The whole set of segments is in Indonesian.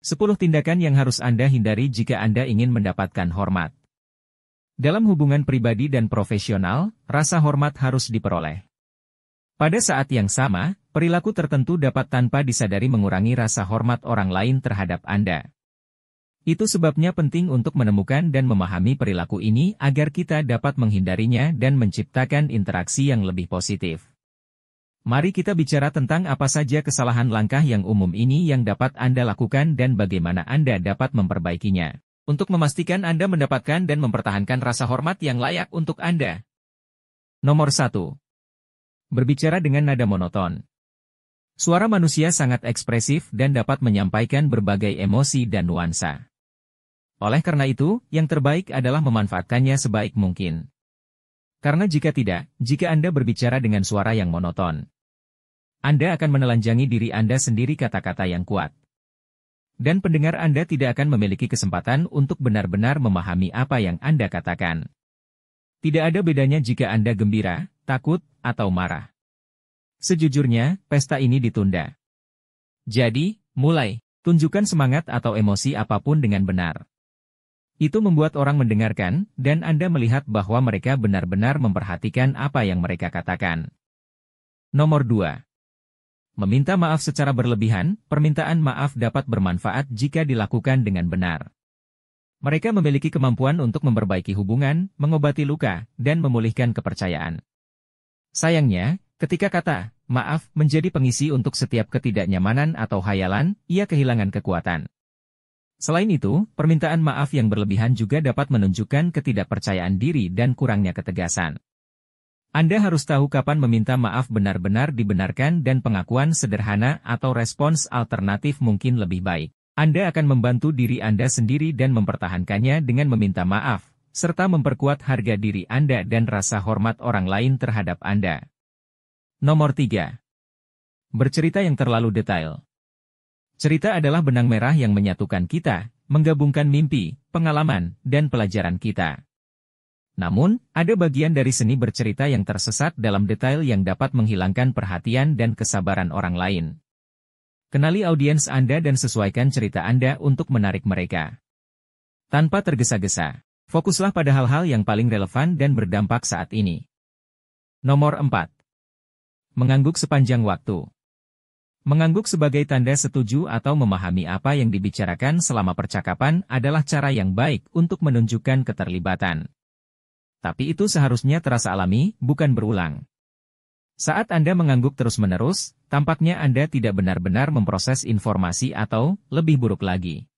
10 tindakan yang harus Anda hindari jika Anda ingin mendapatkan hormat. Dalam hubungan pribadi dan profesional, rasa hormat harus diperoleh. Pada saat yang sama, perilaku tertentu dapat tanpa disadari mengurangi rasa hormat orang lain terhadap Anda. Itu sebabnya penting untuk menemukan dan memahami perilaku ini agar kita dapat menghindarinya dan menciptakan interaksi yang lebih positif. Mari kita bicara tentang apa saja kesalahan langkah yang umum ini yang dapat Anda lakukan dan bagaimana Anda dapat memperbaikinya, untuk memastikan Anda mendapatkan dan mempertahankan rasa hormat yang layak untuk Anda. Nomor 1. Berbicara dengan nada monoton. Suara manusia sangat ekspresif dan dapat menyampaikan berbagai emosi dan nuansa. Oleh karena itu, yang terbaik adalah memanfaatkannya sebaik mungkin. Karena jika tidak, jika Anda berbicara dengan suara yang monoton, Anda akan menelanjangi diri Anda sendiri kata-kata yang kuat. Dan pendengar Anda tidak akan memiliki kesempatan untuk benar-benar memahami apa yang Anda katakan. Tidak ada bedanya jika Anda gembira, takut, atau marah. Sejujurnya, pesta ini ditunda. Jadi, mulai, tunjukkan semangat atau emosi apapun dengan benar. Itu membuat orang mendengarkan, dan Anda melihat bahwa mereka benar-benar memperhatikan apa yang mereka katakan. Nomor 2. Meminta maaf secara berlebihan. Permintaan maaf dapat bermanfaat jika dilakukan dengan benar. Mereka memiliki kemampuan untuk memperbaiki hubungan, mengobati luka, dan memulihkan kepercayaan. Sayangnya, ketika kata maaf menjadi pengisi untuk setiap ketidaknyamanan atau hayalan, ia kehilangan kekuatan. Selain itu, permintaan maaf yang berlebihan juga dapat menunjukkan ketidakpercayaan diri dan kurangnya ketegasan. Anda harus tahu kapan meminta maaf benar-benar dibenarkan dan pengakuan sederhana atau respons alternatif mungkin lebih baik. Anda akan membantu diri Anda sendiri dan mempertahankannya dengan meminta maaf, serta memperkuat harga diri Anda dan rasa hormat orang lain terhadap Anda. Nomor 3. Bercerita yang terlalu detail. Cerita adalah benang merah yang menyatukan kita, menggabungkan mimpi, pengalaman, dan pelajaran kita. Namun, ada bagian dari seni bercerita yang tersesat dalam detail yang dapat menghilangkan perhatian dan kesabaran orang lain. Kenali audiens Anda dan sesuaikan cerita Anda untuk menarik mereka. Tanpa tergesa-gesa, fokuslah pada hal-hal yang paling relevan dan berdampak saat ini. Nomor 4. Mengangguk sepanjang waktu. Mengangguk sebagai tanda setuju atau memahami apa yang dibicarakan selama percakapan adalah cara yang baik untuk menunjukkan keterlibatan. Tapi itu seharusnya terasa alami, bukan berulang. Saat Anda mengangguk terus-menerus, tampaknya Anda tidak benar-benar memproses informasi atau, lebih buruk lagi,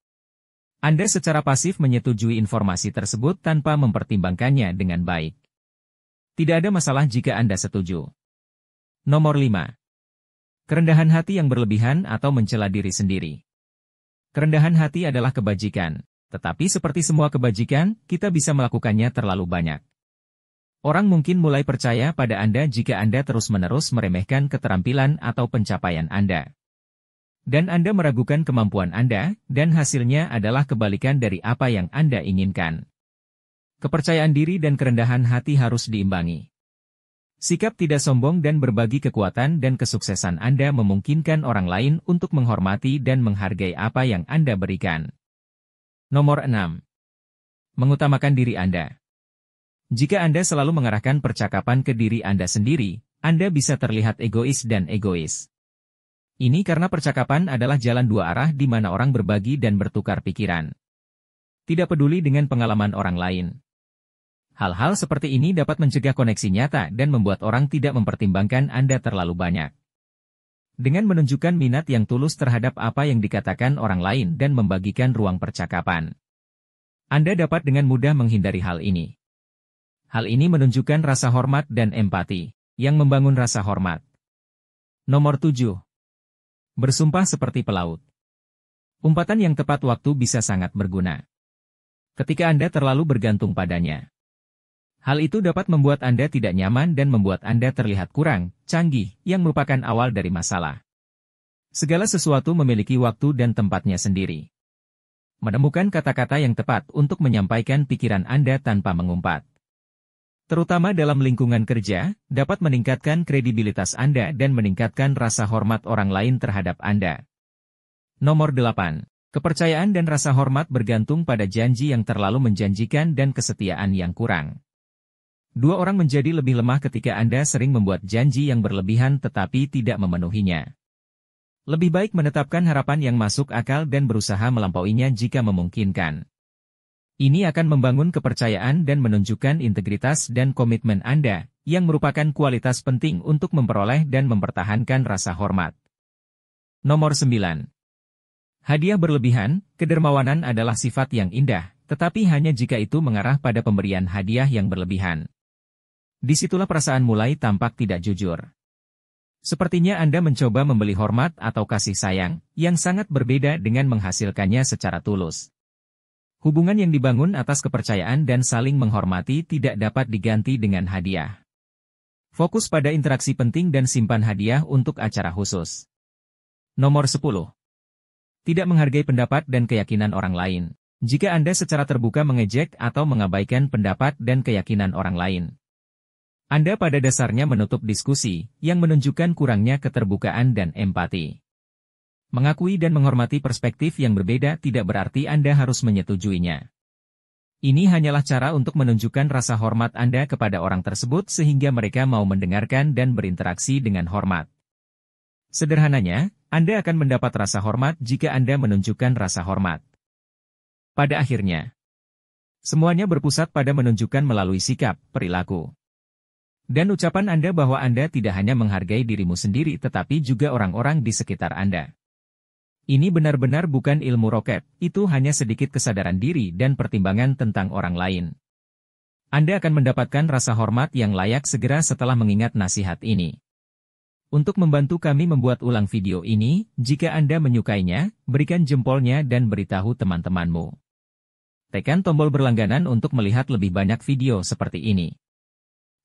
Anda secara pasif menyetujui informasi tersebut tanpa mempertimbangkannya dengan baik. Tidak ada masalah jika Anda setuju. Nomor 5. Kerendahan hati yang berlebihan atau mencela diri sendiri. Kerendahan hati adalah kebajikan, tetapi seperti semua kebajikan, kita bisa melakukannya terlalu banyak. Orang mungkin mulai percaya pada Anda jika Anda terus-menerus meremehkan keterampilan atau pencapaian Anda. Dan Anda meragukan kemampuan Anda, dan hasilnya adalah kebalikan dari apa yang Anda inginkan. Kepercayaan diri dan kerendahan hati harus diimbangi. Sikap tidak sombong dan berbagi kekuatan dan kesuksesan Anda memungkinkan orang lain untuk menghormati dan menghargai apa yang Anda berikan. Nomor 6. Mengutamakan diri Anda. Jika Anda selalu mengarahkan percakapan ke diri Anda sendiri, Anda bisa terlihat egois dan egois. Ini karena percakapan adalah jalan dua arah di mana orang berbagi dan bertukar pikiran. Tidak peduli dengan pengalaman orang lain. Hal-hal seperti ini dapat mencegah koneksi nyata dan membuat orang tidak mempertimbangkan Anda terlalu banyak. Dengan menunjukkan minat yang tulus terhadap apa yang dikatakan orang lain dan membagikan ruang percakapan, Anda dapat dengan mudah menghindari hal ini. Hal ini menunjukkan rasa hormat dan empati, yang membangun rasa hormat. Nomor 7. Bersumpah seperti pelaut. Umpatan yang tepat waktu bisa sangat berguna ketika Anda terlalu bergantung padanya. Hal itu dapat membuat Anda tidak nyaman dan membuat Anda terlihat kurang canggih, yang merupakan awal dari masalah. Segala sesuatu memiliki waktu dan tempatnya sendiri. Menemukan kata-kata yang tepat untuk menyampaikan pikiran Anda tanpa mengumpat, terutama dalam lingkungan kerja, dapat meningkatkan kredibilitas Anda dan meningkatkan rasa hormat orang lain terhadap Anda. Nomor 8. Kepercayaan dan rasa hormat bergantung pada janji yang terlalu menjanjikan dan kesetiaan yang kurang. Dua orang menjadi lebih lemah ketika Anda sering membuat janji yang berlebihan tetapi tidak memenuhinya. Lebih baik menetapkan harapan yang masuk akal dan berusaha melampauinya jika memungkinkan. Ini akan membangun kepercayaan dan menunjukkan integritas dan komitmen Anda, yang merupakan kualitas penting untuk memperoleh dan mempertahankan rasa hormat. Nomor 9. Hadiah berlebihan. Kedermawanan adalah sifat yang indah, tetapi hanya jika itu mengarah pada pemberian hadiah yang berlebihan. Disitulah perasaan mulai tampak tidak jujur. Sepertinya Anda mencoba membeli hormat atau kasih sayang, yang sangat berbeda dengan menghasilkannya secara tulus. Hubungan yang dibangun atas kepercayaan dan saling menghormati tidak dapat diganti dengan hadiah. Fokus pada interaksi penting dan simpan hadiah untuk acara khusus. Nomor 10. Tidak menghargai pendapat dan keyakinan orang lain. Jika Anda secara terbuka mengejek atau mengabaikan pendapat dan keyakinan orang lain, Anda pada dasarnya menutup diskusi, yang menunjukkan kurangnya keterbukaan dan empati. Mengakui dan menghormati perspektif yang berbeda tidak berarti Anda harus menyetujuinya. Ini hanyalah cara untuk menunjukkan rasa hormat Anda kepada orang tersebut sehingga mereka mau mendengarkan dan berinteraksi dengan hormat. Sederhananya, Anda akan mendapat rasa hormat jika Anda menunjukkan rasa hormat. Pada akhirnya, semuanya berpusat pada menunjukkan melalui sikap, perilaku, dan ucapan Anda bahwa Anda tidak hanya menghargai dirimu sendiri tetapi juga orang-orang di sekitar Anda. Ini benar-benar bukan ilmu roket, itu hanya sedikit kesadaran diri dan pertimbangan tentang orang lain. Anda akan mendapatkan rasa hormat yang layak segera setelah mengingat nasihat ini. Untuk membantu kami membuat ulang video ini, jika Anda menyukainya, berikan jempolnya dan beritahu teman-temanmu. Tekan tombol berlangganan untuk melihat lebih banyak video seperti ini.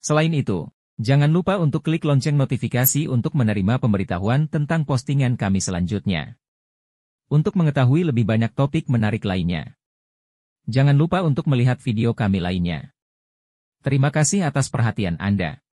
Selain itu, jangan lupa untuk klik lonceng notifikasi untuk menerima pemberitahuan tentang postingan kami selanjutnya. Untuk mengetahui lebih banyak topik menarik lainnya, jangan lupa untuk melihat video kami lainnya. Terima kasih atas perhatian Anda.